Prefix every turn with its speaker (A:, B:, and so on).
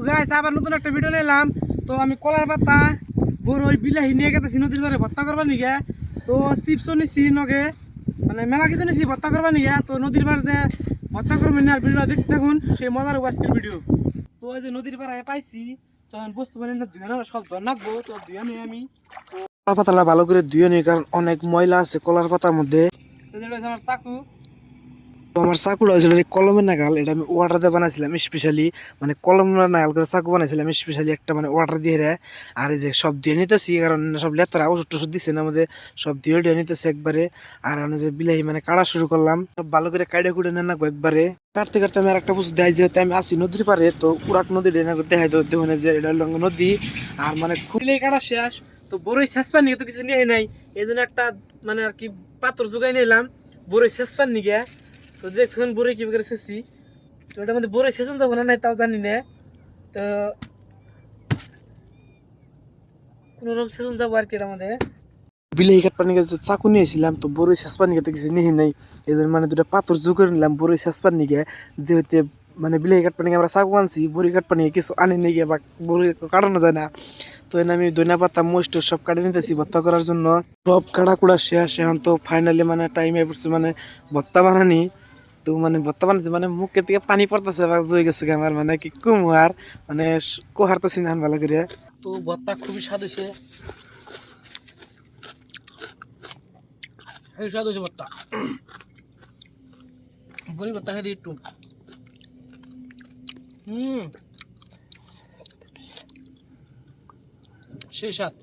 A: তো গাইস আবার নতুন একটা ভিডিও নিলাম। তো আমি কলার পাতা বড় ওই বিলাহি নিয়ে গেতেছি নদীর পাড়ে ভর্তা করবার নিগে। তো চিপসও নিছি নগে, মানে মেলা কিছু নিছি ভর্তা করবার নিগে। তো নদীর পাড়ে যে ভর্তা করবেন আর ভিডিও দেখতে থাকুন, সেই মজার আজকের ভিডিও। তো ওই যে নদীর পাড়ায় পাইছি, তো বস্তু মানে ধুয়ে না সব ধর নাকবো, তো ধুয়ে নিই আমি। কলার পাতাটা ভালো করে ধুয়ে নিই, কারণ অনেক ময়লা আছে কলার পাতার মধ্যে। তো যেটা হচ্ছে আমার চাকু, তো আমার চাকুটা হয়েছিল কলমের নাগাল, এটা আমি ওয়াটার দিয়ে বানাইছিলাম স্পেশালি, মানে কলমের নাগাল করে চাকু বানাইছিলাম স্পেশালি একটা, মানে ওয়াটার দিয়ে রে। আর এই যে সব দিয়ে নিতেছি, কারণ সব লেতারা ওষুধ টষুধ দিচ্ছে না আমাদের, সব দিয়ে নিতেছে একবারে। আর আমি যে বিলাহি মানে কাটা শুরু করলাম, সব ভালো করে কাইডে কুড়ে নেন একবারে। কাটতে কাটতে আমি আর একটা বস্তু দেখাই, যেহেতু আমি আসি নদীর পারে, তো উড়াক নদী দেখাই তো দেখুন যে এটা হলো নদী। আর মানে খুবই কাটা শেষ, তো বড়ই শেষ পানি তো কিছু নিয়ে নাই, এই জন্য একটা মানে আর কি পাথর জোগাই নিলাম বড়ই শেষ পান নিগে। তো দেখুন বড়ই কি করে শেষি, তো এটার মধ্যে বড়ই সেশন যাবো না নাই তাও জানি না। তো কোনোরকম সেশন যাবো আর কি এটার মধ্যে। বিলাহি কাট পানি গেছে চাকু নিয়েছিলাম, তো বড়ই শেষ পানি তো কিছু নিয়ে নাই, এই জন্য মানে দুটা পাথর জোগ করে নিলাম বড়ই শেষ পানি গিয়ে। যেহেতু মানে বিলাহি কাট পানি আমরা চাকু আনছি, বড়ি কাট পানি কিছু আনি নিয়ে গিয়ে বা বড়ি কাটানো যায় না। তো এনে আমি ধনিয়া পাতা মোস্ট সব কাটে নিতেছি ভর্তা করার জন্য। সব কাটা কুড়া শেষ, এখন তো ফাইনালি মানে টাইম এ পড়ছে মানে ভর্তা বানানি। তো মানে ভর্তা বানাচ্ছে মানে মুখের থেকে পানি পড়তেছে বা জয়ে গেছে আমার, মানে কি কুমার মানে কোহারতেছি না ভালো করে। তো ভর্তা খুবই স্বাদ হয়েছে, হেবি স্বাদ হয়েছে ভর্তা। বড়ি ভর্তা খেয়ে দিই একটু। সেই স্বাদ।